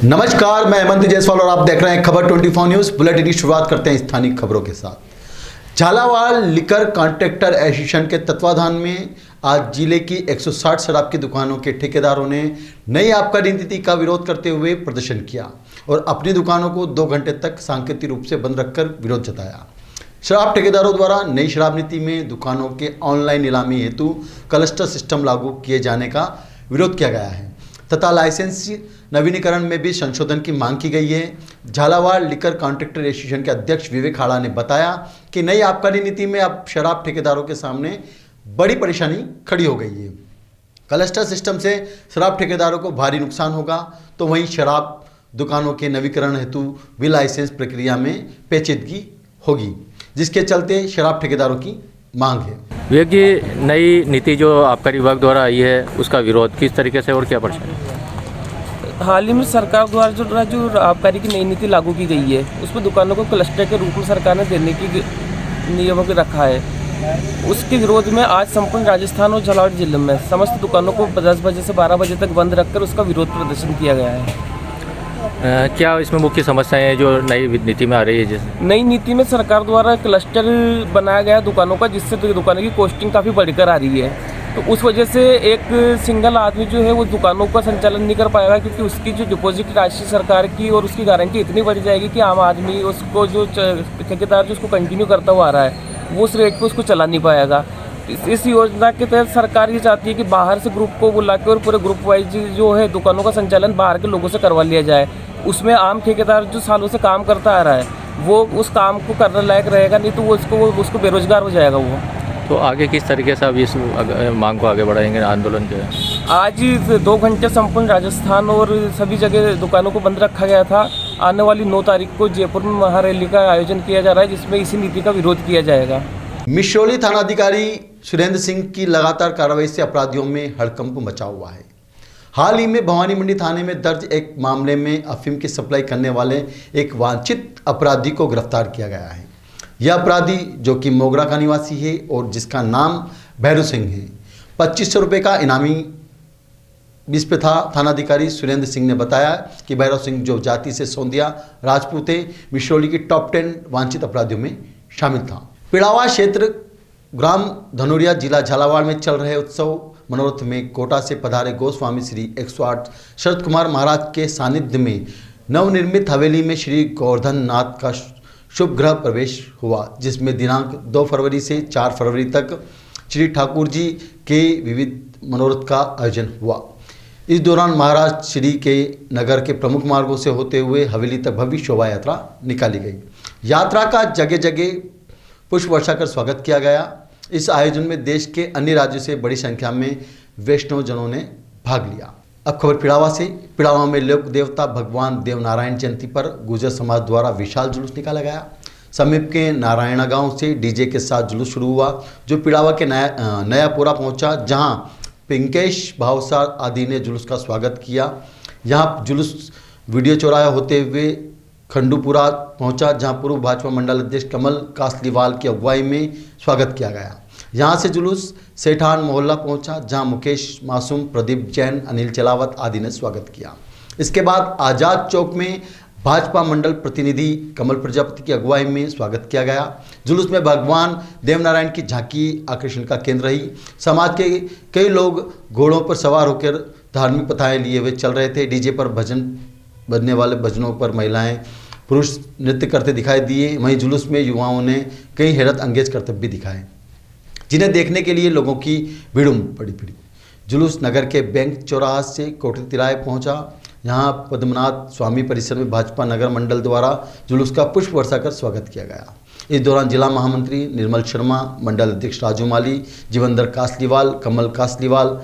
नमस्कार, मैं हेमंत जायसवाल और आप देख रहे हैं खबर 24 न्यूज बुलेटिन की शुरुआत करते हैं स्थानीय खबरों के साथ। झालावाड़ लिकर कॉन्ट्रैक्टर एसोसिएशन के तत्वाधान में आज जिले की 160 शराब की दुकानों के ठेकेदारों ने नई आबकारी नीति का विरोध करते हुए प्रदर्शन किया और अपनी दुकानों को 2 घंटे तक सांकेतिक रूप से बंद रखकर विरोध जताया। शराब ठेकेदारों द्वारा नई शराब नीति में दुकानों के ऑनलाइन नीलामी हेतु क्लस्टर सिस्टम लागू किए जाने का विरोध किया गया है तथा लाइसेंस नवीनीकरण में भी संशोधन की मांग की गई है। झालावाड़ लिकर कॉन्ट्रैक्टर एसोसिएशन के अध्यक्ष विवेक हाड़ा ने बताया कि नई आबकारी नीति में अब शराब ठेकेदारों के सामने बड़ी परेशानी खड़ी हो गई है। क्लस्टर सिस्टम से शराब ठेकेदारों को भारी नुकसान होगा, तो वहीं शराब दुकानों के नवीकरण हेतु भी लाइसेंस प्रक्रिया में पेचीदगी होगी, जिसके चलते शराब ठेकेदारों की मांग है। विवेक जी, नई नीति जो आबकारी विभाग द्वारा आई है उसका विरोध किस तरीके से और क्या परेशानी? हाल ही में सरकार द्वारा जो आबकारी की नई नीति लागू की गई है उसमें दुकानों को क्लस्टर के रूप में सरकार ने देने की नियमों को रखा है। उसके विरोध में आज संपूर्ण राजस्थान और झालावाड़ जिले में समस्त दुकानों को 10 बजे से 12 बजे तक बंद रखकर उसका विरोध प्रदर्शन किया गया है। क्या इसमें मुख्य समस्याएं हैं जो नई नीति में आ रही है? जैसे नई नीति में सरकार द्वारा क्लस्टर बनाया गया दुकानों का, जिससे दुकानों की कॉस्टिंग काफ़ी बढ़कर आ रही है। तो उस वजह से एक सिंगल आदमी जो है वो दुकानों का संचालन नहीं कर पाएगा, क्योंकि उसकी जो डिपॉजिट राशि सरकार की और उसकी गारंटी इतनी बढ़ जाएगी कि आम आदमी उसको जो ठेकेदार जो उसको कंटिन्यू करता हुआ आ रहा है वो उस रेट पे उसको चला नहीं पाएगा। इस योजना के तहत सरकार ये चाहती है कि बाहर से ग्रुप को बुला के और पूरे ग्रुप वाइज जो है दुकानों का संचालन बाहर के लोगों से करवा लिया जाए। उसमें आम ठेकेदार जो सालों से काम करता आ रहा है वो उस काम को करने लायक रहेगा नहीं, तो वो उसको बेरोजगार हो जाएगा वो। तो आगे किस तरीके से अब इस मांग को आगे बढ़ाएंगे आंदोलन के? आज 2 घंटे संपूर्ण राजस्थान और सभी जगह दुकानों को बंद रखा गया था। आने वाली 9 तारीख को जयपुर में महारैली का आयोजन किया जा रहा है, जिसमें इसी नीति का विरोध किया जाएगा। मिश्रौली थानाधिकारी सुरेंद्र सिंह की लगातार कार्रवाई से अपराधियों में हड़कंप मचा हुआ है। हाल ही में भवानी मंडी थाने में दर्ज एक मामले में अफीम की सप्लाई करने वाले एक वांछित अपराधी को गिरफ्तार किया गया है। यह अपराधी, जो कि मोगरा का निवासी है और जिसका नाम भैरू सिंह है, 2500 रुपये का इनामी इस पे था। थानाधिकारी सुरेंद्र सिंह ने बताया कि भैरव सिंह, जो जाति से सोंदिया राजपूत है, मिश्रौली की टॉप 10 वांछित अपराधियों में शामिल था। पिड़ावा क्षेत्र ग्राम धनुरिया जिला झालावाड़ में चल रहे उत्सव मनोरथ में कोटा से पधारे गोस्वामी श्री 108 शरद कुमार महाराज के सानिध्य में नवनिर्मित हवेली में श्री गोवर्धन नाथ का शुभ ग्रह प्रवेश हुआ, जिसमें दिनांक 2 फरवरी से 4 फरवरी तक श्री ठाकुर जी के विविध मनोरथ का आयोजन हुआ। इस दौरान महाराज श्री के नगर के प्रमुख मार्गों से होते हुए हवेली तक भव्य शोभा यात्रा निकाली गई। यात्रा का जगह जगह पुष्प वर्षा कर स्वागत किया गया। इस आयोजन में देश के अन्य राज्यों से बड़ी संख्या में वैष्णव जनों ने भाग लिया। अब खबर पिड़ावा से। पिड़ावा में लोक देवता भगवान देवनारायण जयंती पर गुर्जर समाज द्वारा विशाल जुलूस निकाला गया। समीप के नारायणा गांव से डीजे के साथ जुलूस शुरू हुआ, जो पिड़ावा के नयापुरा पहुंचा, जहां पिंकेश भावसार आदि ने जुलूस का स्वागत किया। यहां जुलूस वीडियो चौराहा होते हुए खंडूपुरा पहुंचा, जहां पूर्व भाजपा मंडल अध्यक्ष कमल कासलीवाल की अगुवाई में स्वागत किया गया। यहां से जुलूस सेठान मोहल्ला पहुंचा, जहां मुकेश मासूम, प्रदीप जैन, अनिल चलावत आदि ने स्वागत किया। इसके बाद आज़ाद चौक में भाजपा मंडल प्रतिनिधि कमल प्रजापति की अगुवाई में स्वागत किया गया। जुलूस में भगवान देवनारायण की झांकी आकर्षण का केंद्र रही। समाज के कई लोग घोड़ों पर सवार होकर धार्मिक प्रथाएं लिए हुए चल रहे थे। डीजे पर भजन बजने वाले भजनों पर महिलाएं पुरुष नृत्य करते दिखाई दिए। वहीं जुलूस में युवाओं ने कई हैरत अंगेज करतब भी दिखाए, जिन्हें देखने के लिए लोगों की भीड़ पड़ी। जुलूस नगर के बैंक चौराहा से कोठी तिराहे पहुंचा। यहां पद्मनाथ स्वामी परिसर में भाजपा नगर मंडल द्वारा जुलूस का पुष्प वर्षा कर स्वागत किया गया। इस दौरान जिला महामंत्री निर्मल शर्मा, मंडल अध्यक्ष राजू माली, जीवंदर कासलीवाल, कमल कासलीवाल,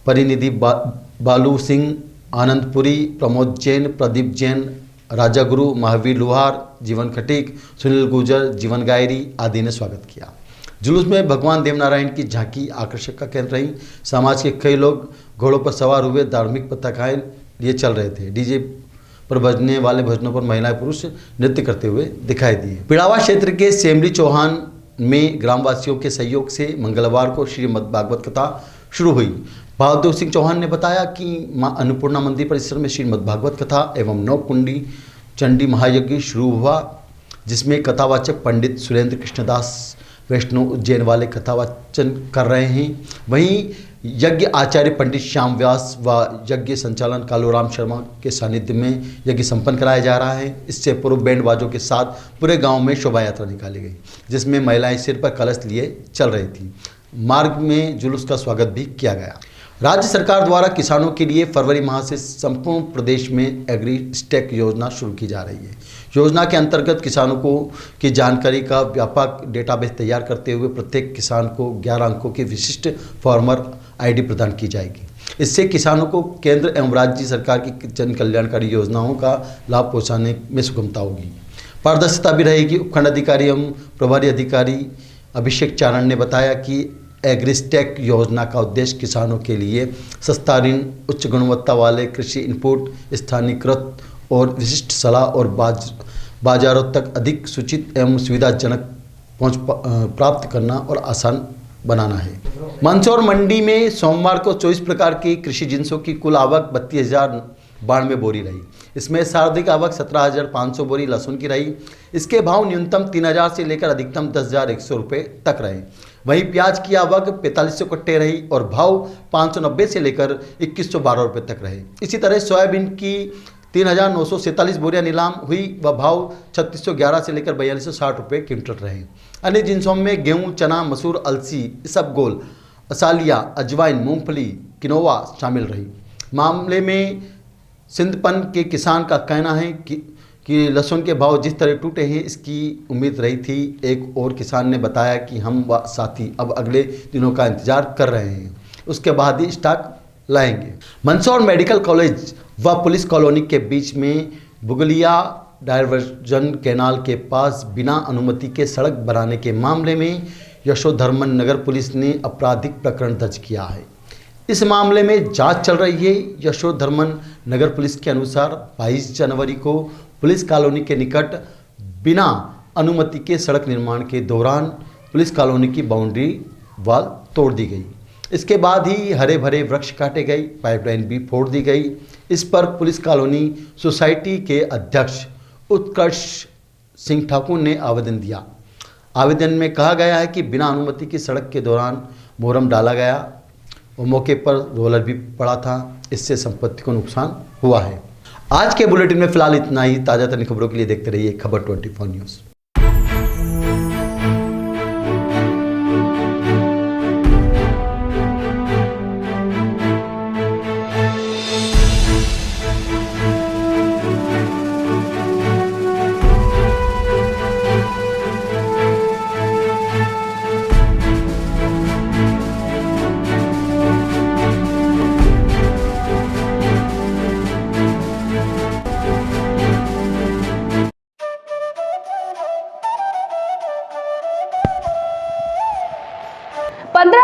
परिनिधि बालू सिंह, आनंदपुरी, प्रमोद जैन, प्रदीप जैन, राजा गुरु, महावीर लोहार, जीवन खटीक, सुनील गुर्जर, जीवन गायरी आदि ने स्वागत किया। जुलूस में भगवान देवनारायण की झांकी आकर्षक का केंद्र रही। समाज के कई लोग घोड़ों पर सवार हुए धार्मिक पताकाएं लिए चल रहे थे। डीजे पर बजने वाले भजनों पर महिलाएं पुरुष नृत्य करते हुए दिखाई दिए। पिड़ावा क्षेत्र के सेमली चौहान में ग्रामवासियों के सहयोग से मंगलवार को श्रीमद् भागवत कथा शुरू हुई। बहादुर सिंह चौहान ने बताया कि मां अन्नपूर्णा मंदिर परिसर में श्रीमद्भागवत कथा एवं नवकुंडी चंडी महायज्ञ शुरू हुआ, जिसमें कथावाचक पंडित सुरेंद्र कृष्णदास वैष्णव उज्जैन वाले कथावाचन कर रहे हैं। वहीं यज्ञ आचार्य पंडित श्याम व्यास व यज्ञ संचालन कालूराम शर्मा के सानिध्य में यज्ञ संपन्न कराया जा रहा है। इससे पूर्व बैंड बाजों के साथ पूरे गांव में शोभा यात्रा निकाली गई, जिसमें महिलाएं सिर पर कलश लिए चल रही थी। मार्ग में जुलूस का स्वागत भी किया गया। राज्य सरकार द्वारा किसानों के लिए फरवरी माह से संपूर्ण प्रदेश में एग्री स्टैक योजना शुरू की जा रही है। योजना के अंतर्गत किसानों को की जानकारी का व्यापक डेटाबेस तैयार करते हुए प्रत्येक किसान को 11 अंकों की विशिष्ट फार्मर आईडी प्रदान की जाएगी। इससे किसानों को केंद्र एवं राज्य सरकार की जन कल्याणकारी योजनाओं का लाभ पहुंचाने में सुगमता होगी। पारदर्शिता भी रहेगी। उपखंड अधिकारी एवं प्रभारी अधिकारी अभिषेक चारण ने बताया कि एग्रीस्टैक योजना का उद्देश्य किसानों के लिए सस्ता ऋण, उच्च गुणवत्ता वाले कृषि इनपुट, स्थानीयकृत और विशिष्ट सलाह और बाजारों तक अधिक सूचित एवं सुविधाजनक पहुंच प्राप्त करना और आसान बनाना है। मंदसौर मंडी में सोमवार को 24 प्रकार की कृषि जिंसों की कुल आवक 32,092 बोरी रही। इसमें सर्वाधिक आवक 17,500 बोरी लहसुन की रही। इसके भाव न्यूनतम 3,000 से लेकर अधिकतम 10,100 रुपये तक रहे। वहीं प्याज की आवक 4500 कट्टे रही और भाव 590 से लेकर 2112 रुपये तक रहे। इसी तरह सोयाबीन की 3,947 बोरियां नीलाम हुई व भाव 3611 से लेकर 4260 रुपये क्विंटल रहे। अन्य जिन्सों में गेहूं, चना, मसूर, अलसी, इसबगोल, असालिया, अजवाइन, मूंगफली, किनोवा शामिल रही। मामले में सिंधपन के किसान का कहना है कि लहसुन के भाव जिस तरह टूटे हैं इसकी उम्मीद रही थी। एक और किसान ने बताया कि हम व साथी अब अगले दिनों का इंतजार कर रहे हैं, उसके बाद ही स्टॉक लाएंगे। मंदसौर मेडिकल कॉलेज व पुलिस कॉलोनी के बीच में बुगलिया डायवर्जन कैनाल के पास बिना अनुमति के सड़क बनाने के मामले में यशोधर्मन नगर पुलिस ने आपराधिक प्रकरण दर्ज किया है। इस मामले में जांच चल रही है। यशोधर्मन नगर पुलिस के अनुसार 22 जनवरी को पुलिस कॉलोनी के निकट बिना अनुमति के सड़क निर्माण के दौरान पुलिस कॉलोनी की बाउंड्री वॉल तोड़ दी गई। इसके बाद ही हरे भरे वृक्ष काटे गए, पाइपलाइन भी फोड़ दी गई। इस पर पुलिस कॉलोनी सोसाइटी के अध्यक्ष उत्कर्ष सिंह ठाकुर ने आवेदन दिया। आवेदन में कहा गया है कि बिना अनुमति की सड़क के दौरान मोरम डाला गया और मौके पर रोलर भी पड़ा था, इससे संपत्ति को नुकसान हुआ है। आज के बुलेटिन में फिलहाल इतना ही। ताज़ा तरीन खबरों के लिए देखते रहिए खबर 24 न्यूज़।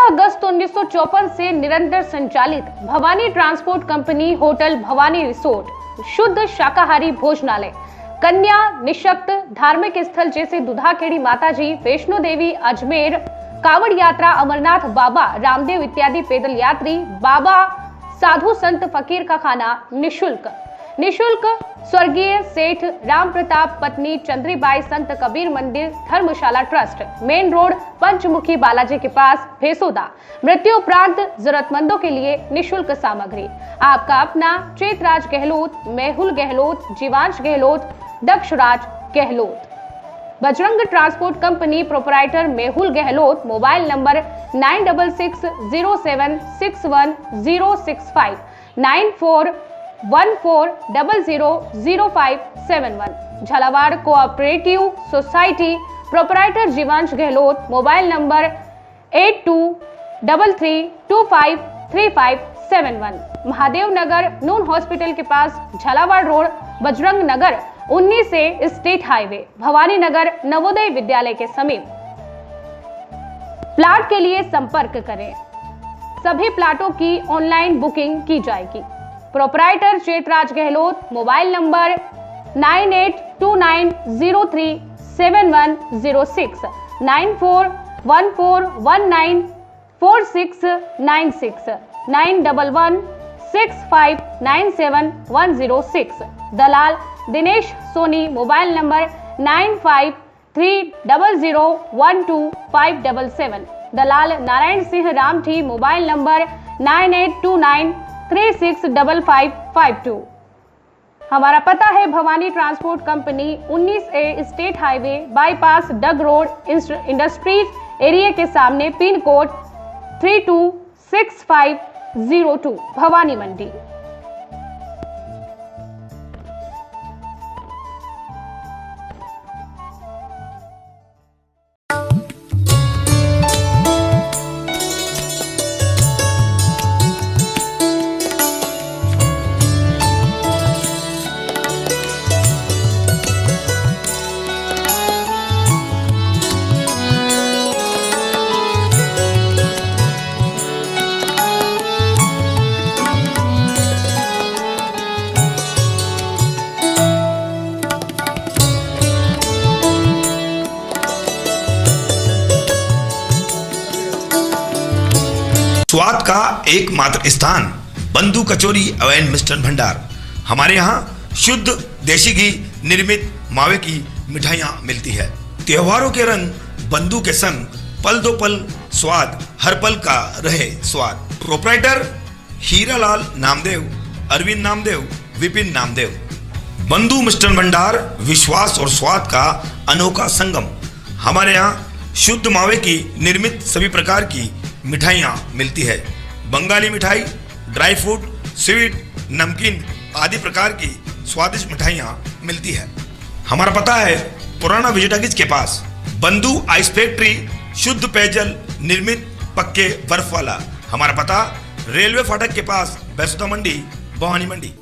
अगस्त 1954 से निरंतर संचालित Bhavani transport company hotel Bhavani resort, शुद्ध शाकाहारी भोजनालय, कन्या निशक्त धार्मिक स्थल जैसे दुधाखेड़ी माताजी, वैष्णो देवी, अजमेर, कावड़ यात्रा, अमरनाथ बाबा, रामदेव इत्यादि पैदल यात्री, बाबा, साधु संत फकीर का खाना निशुल्क स्वर्गीय सेठ राम प्रताप पत्नी चंद्रीबाई संत कबीर मंदिर धर्मशाला ट्रस्ट, मेन रोड, पंचमुखी बालाजी के पास, भेसोदा। मृत्यु उपरांत जरूरतमंदों के लिए निशुल्क सामग्री। आपका अपना Chetraj Gehlot, Mehul Gehlot, Jeevansh Gehlot, Dakshraj Gehlot. Bajrang transport company proprietor Mehul Gehlot, mobile number 9660676065 9414000571। Jhalawar cooperative society proprietor Jeevansh Gehlot, mobile number 8233253571। Mahadev Nagar नून हॉस्पिटल के पास, झालावाड़ रोड, बजरंग नगर 19 से स्टेट हाईवे, भवानी नगर नवोदय विद्यालय के समीप। प्लाट के लिए संपर्क करें। सभी प्लाटों की ऑनलाइन बुकिंग की जाएगी। Proprietor Chetraj Gehlot, mobile number 9829037106 9414194696। 9165971006। दलाल दिनेश सोनी, मोबाइल नंबर 9530012577। दलाल नारायण सिंह रामठी, मोबाइल नंबर 9829365552। हमारा पता है Bhawani transport company, 19A state highway bypass Dag road industries area के सामने, पिन कोड 326502, भवानी मंडी। स्वाद का एकमात्र स्थान बंधु कचौरी एवं मिष्ठान भंडार। हमारे यहाँ शुद्ध देशी घी निर्मित मावे की मिठाइयाँ मिलती है। त्योहारों के रंग बंधु के संग, पल दो पल स्वाद, हर पल का रहे स्वाद। प्रोप्राइटर हीरालाल नामदेव, अरविंद नामदेव, विपिन नामदेव। बंधु मिष्ठान भंडार विश्वास और स्वाद का अनोखा संगम। हमारे यहाँ शुद्ध मावे की निर्मित सभी प्रकार की मिठाइयाँ मिलती है। बंगाली मिठाई, ड्राई फ्रूट, स्वीट, नमकीन आदि प्रकार की स्वादिष्ट मिठाइयाँ मिलती है। हमारा पता है पुराना विजयटागिज के पास, बंधु आइस फैक्ट्री, शुद्ध पेयजल निर्मित पक्के बर्फ वाला। हमारा पता रेलवे फाटक के पास, बैसुदा मंडी, भवानी मंडी।